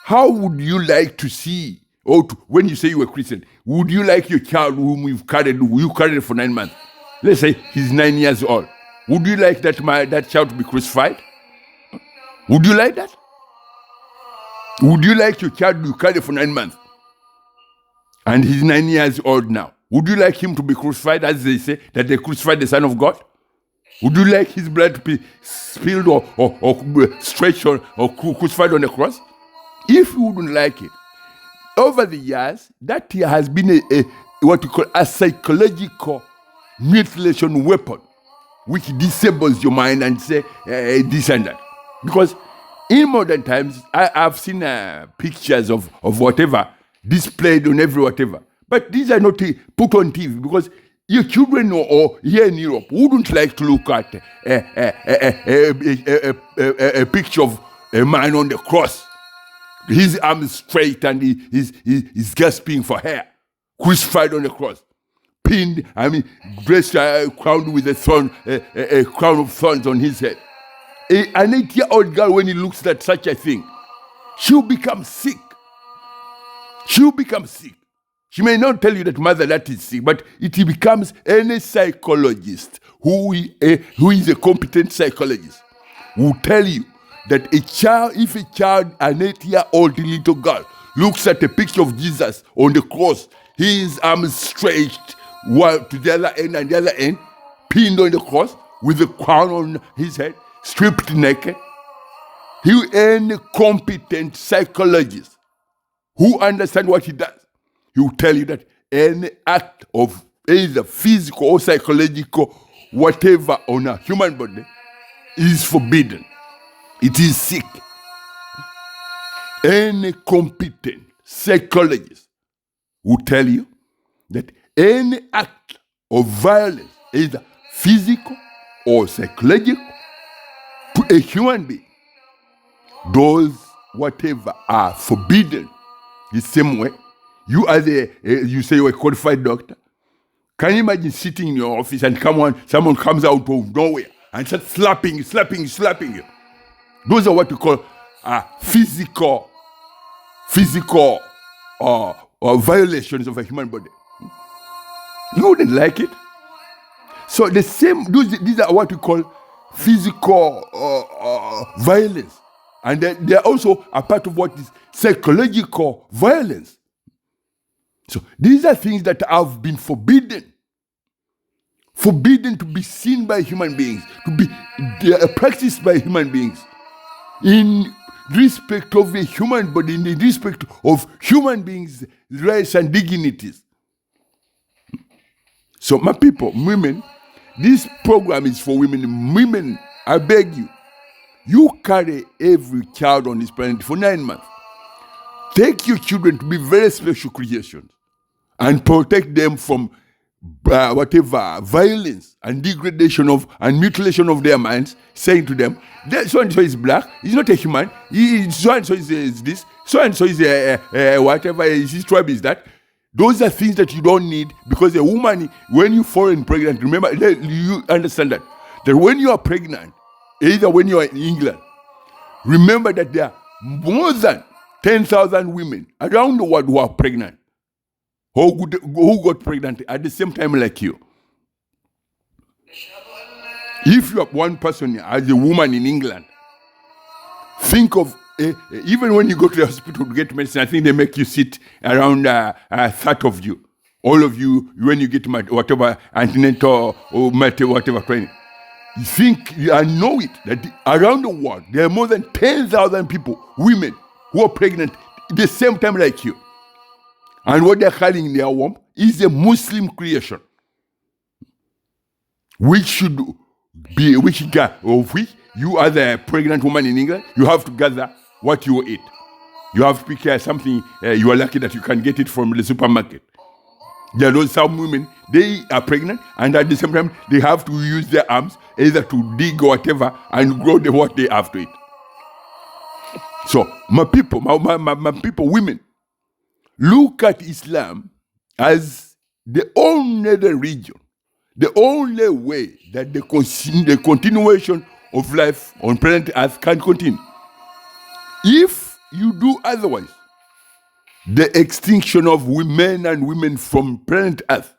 how would you like to see, when you say you're a Christian, would you like your child whom you carried for 9 months? Let's say he's 9 years old. Would you like that child to be crucified? Would you like that? Would you like your child you carried for 9 months? And he's 9 years old now. Would you like him to be crucified, as they say, that they crucified the Son of God? Would you like his blood to be spilled or stretched or crucified on the cross? If you wouldn't like it, over the years, that has been what you call a psychological mutilation weapon, which disables your mind and say this and that. Because in modern times, I've seen pictures of whatever displayed on every whatever. But these are not put on TV because your children or here in Europe wouldn't like to look at a picture of a man on the cross, his arms straight and he's gasping for hair, crucified on the cross, pinned, dressed, crowned with a crown of thorns on his head. An 8-year-old girl, when he looks at such a thing, she'll become sick. She may not tell you that mother that is sick, but it becomes any psychologist who is a competent psychologist will tell you that if a child, an 8-year-old little girl, looks at a picture of Jesus on the cross, his arms stretched to the other end and the other end, pinned on the cross with a crown on his head, stripped naked, any competent psychologist who understands what he does, he will tell you that any act of either physical or psychological, whatever, on a human body is forbidden. It is sick. Any competent psychologist will tell you that any act of violence, either physical or psychological, to a human being, those whatever are forbidden. The same way, you as you say you're a qualified doctor, can you imagine sitting in your office and someone comes out of nowhere and starts slapping you? Those are what we call physical or violations of a human body. You wouldn't like it. So these are what we call physical violence. And they're also a part of what is psychological violence. So these are things that have been forbidden to be seen by human beings, to be practiced by human beings in respect of a human body, in the respect of human beings' rights and dignities. So my people, women, this program is for women. Women, I beg you, you carry every child on this planet for 9 months. Take your children to be very special creations and protect them from whatever violence and degradation and mutilation of their minds, saying to them, so and so is black, he's not a human, so and so is this, so and so is whatever, his tribe is that. Those are things that you don't need, because a woman, when you fall pregnant, remember, you understand that when you are pregnant, either when you are in England, remember that there are more than 10,000 women around the world who are pregnant, who got pregnant at the same time like you. If you have one person as a woman in England, think of even when you go to the hospital to get medicine, I think they make you sit around 30 of you. All of you, when you get whatever antenatal or whatever training. You think, I know it, that around the world, there are more than 10,000 people, women, who are pregnant at the same time like you. And what they're carrying in their womb is a Muslim creation, which should be, of which you as a pregnant woman in England, you have to gather what you eat. You have to pick something, you are lucky that you can get it from the supermarket. There are some women, they are pregnant, and at the same time, they have to use their arms either to dig or whatever and grow what they have to eat. So, my people, women, look at Islam as the only religion, the only way that the continuation of life on planet Earth can continue. If you do otherwise, the extinction of men and women from planet Earth,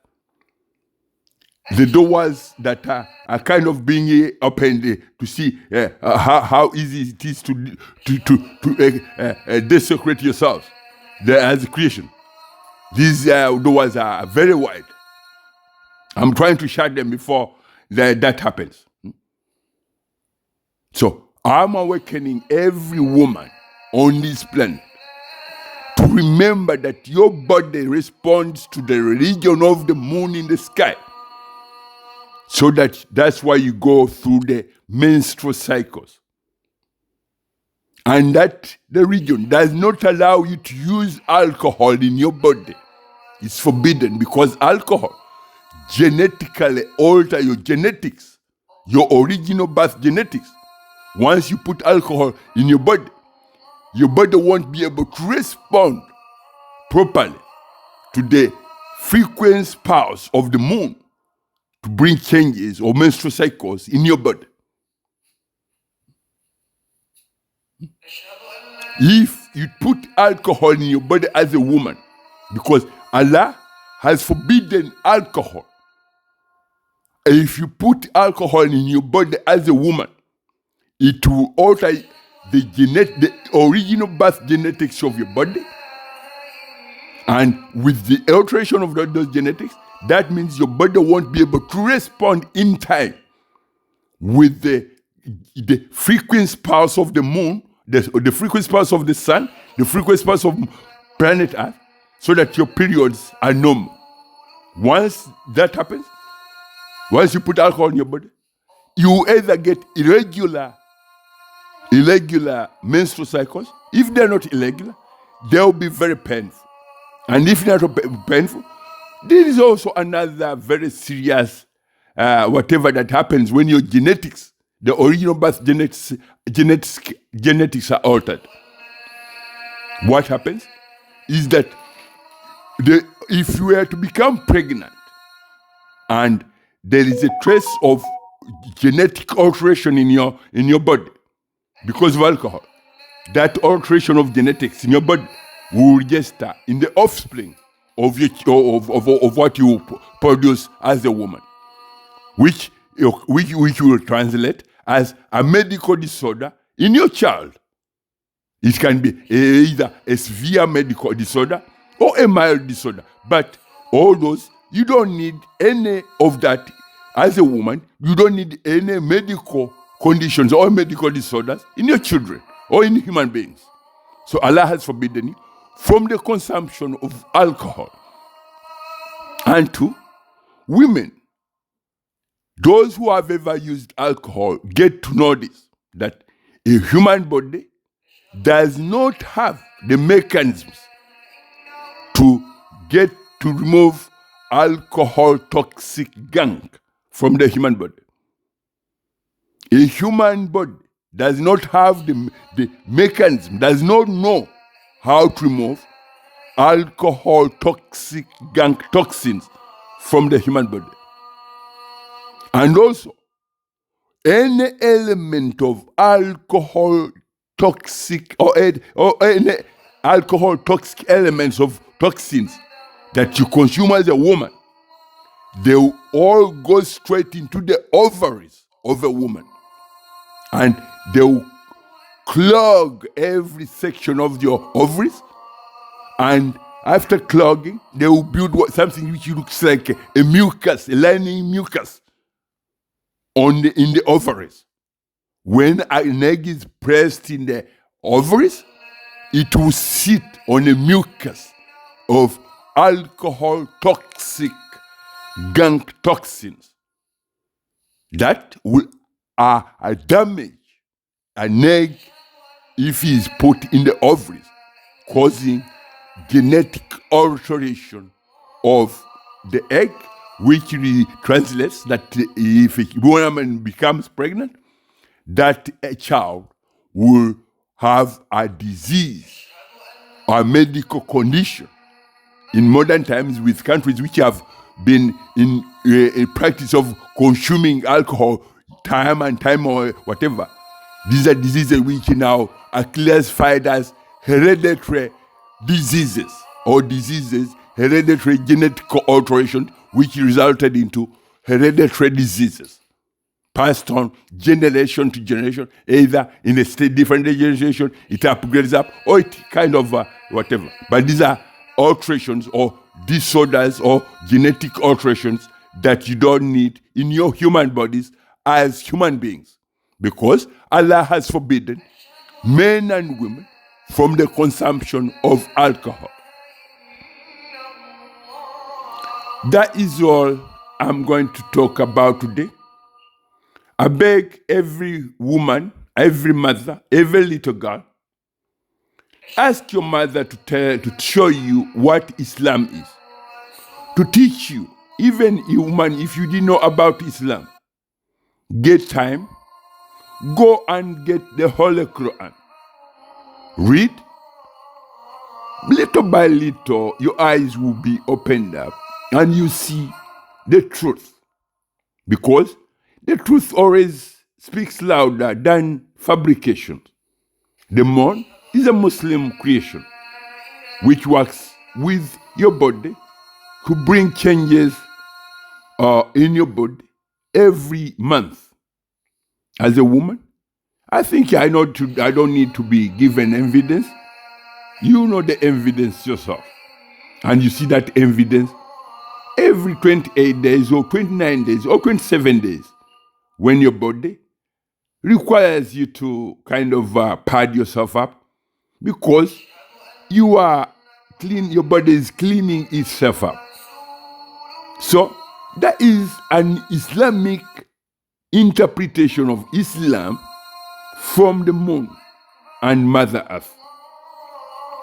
the doors that are kind of being opened to see how easy it is to desecrate yourselves as a creation. These doors are very wide. I'm trying to shut them before that happens. So I'm awakening every woman on this planet to remember that your body responds to the religion of the moon in the sky. So that's why you go through the menstrual cycles. And that the region does not allow you to use alcohol in your body. It's forbidden because alcohol genetically alter your genetics, your original birth genetics. Once you put alcohol in your body won't be able to respond properly to the frequent pulse of the moon to bring changes or menstrual cycles in your body. If you put alcohol in your body as a woman, because Allah has forbidden alcohol, if you put alcohol in your body as a woman, it will alter the original birth genetics of your body. And with the alteration of those genetics, that means your body won't be able to respond in time with the frequency pulse of the moon, the frequency pulse of the sun, the frequency pulse of planet Earth, so that your periods are normal. Once that happens, once you put alcohol in your body, you either get irregular menstrual cycles. If they're not irregular, they'll be very painful. And if they're not painful, there is also another very serious whatever that happens when your genetics, the original birth genetics are altered. What happens is that if you were to become pregnant and there is a trace of genetic alteration in your body because of alcohol, that alteration of genetics in your body will register in the offspring of what you produce as a woman, which will translate as a medical disorder in your child. It can be either a severe medical disorder or a mild disorder. But all those, you don't need any of that as a woman. You don't need any medical conditions or medical disorders in your children or in human beings. So Allah has forbidden you from the consumption of alcohol. And two, women, those who have ever used alcohol get to know this, that a human body does not have the mechanisms to remove alcohol toxic gunk from the human body. A human body does not have the mechanism, does not know how to remove alcohol toxic gunk toxins from the human body. And also, any element of alcohol toxic or any alcohol toxic elements of toxins that you consume as a woman, they will all go straight into the ovaries of a woman, and they will clog every section of your ovaries, and after clogging, they will build something which looks like a mucus, a lining mucus in the ovaries. When an egg is pressed in the ovaries, it will sit on a mucus of alcohol toxic gunk toxins that will damage an egg if it is put in the ovaries, causing genetic alteration of the egg, which really translates that if a woman becomes pregnant, that a child will have a disease or a medical condition. In modern times, with countries which have been in a practice of consuming alcohol time and time or whatever, these are diseases which now are classified as hereditary diseases or hereditary genetic alteration, which resulted into hereditary diseases passed on generation to generation, either in a different generation, it upgrades up, or it kind of whatever. But these are alterations or disorders or genetic alterations that you don't need in your human bodies as human beings, because Allah has forbidden men and women from the consumption of alcohol. That is all I'm going to talk about today. I beg every woman, every mother, every little girl, ask your mother to show you what Islam is, to teach you. Even a woman, if you didn't know about Islam, get time, go and get the Holy Quran. Read. Little by little, your eyes will be opened up and you see the truth. Because the truth always speaks louder than fabrication. The moon is a Muslim creation which works with your body to bring changes in your body every month. As a woman, I think I don't need to be given evidence. You know the evidence yourself. And you see that evidence every 28 days or 29 days or 27 days, when your body requires you to kind of pad yourself up, because you are clean, your body is cleaning itself up. So that is an Islamic interpretation of Islam from the moon and Mother Earth.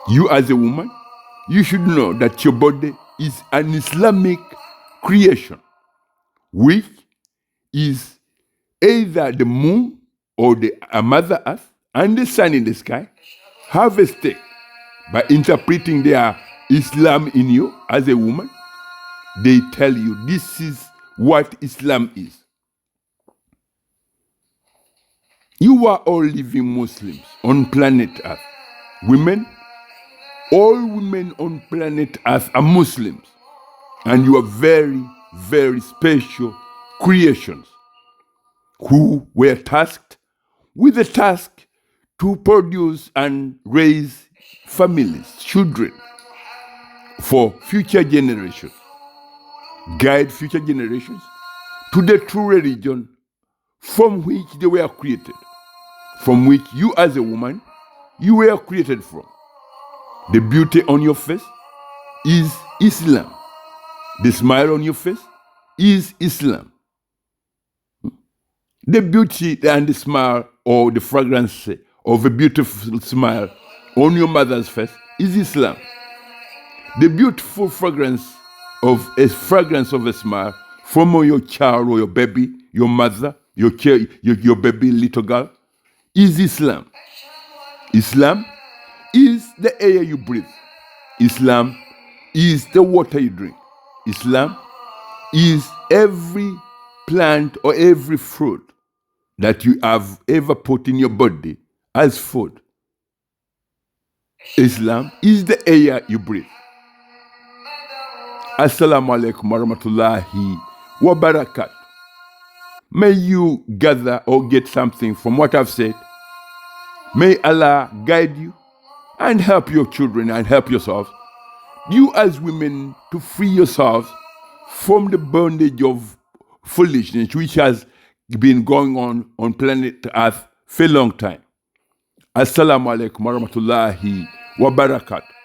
You as a woman, you should know that your body is an Islamic creation, which is either the moon or the Mother Earth and the sun in the sky harvested by interpreting their Islam in you as a woman. They tell you this is what Islam is. You are all living Muslims on planet Earth. Women, all women on planet Earth are Muslims. And you are very, very special creations who were tasked with the task to produce and raise families, children, for future generations. Guide future generations to the true religion from which they were created, from which you as a woman, you were created from. The beauty on your face is Islam. The smile on your face is Islam. The beauty and the smile or the fragrance of a beautiful smile on your mother's face is Islam. The beautiful fragrance of a smile from your child or your baby, your mother, your baby little girl is Islam. Islam is the air you breathe. Islam is the water you drink. Islam is every plant or every fruit that you have ever put in your body as food. Islam is the air you breathe. Assalamu alaikum warahmatullahi wabarakatuh. May you gather or get something from what I've said. May Allah guide you and help your children and help yourselves. You as women to free yourselves from the bondage of foolishness which has been going on planet Earth for a long time. Assalamu alaikum warahmatullahi wabarakatuh.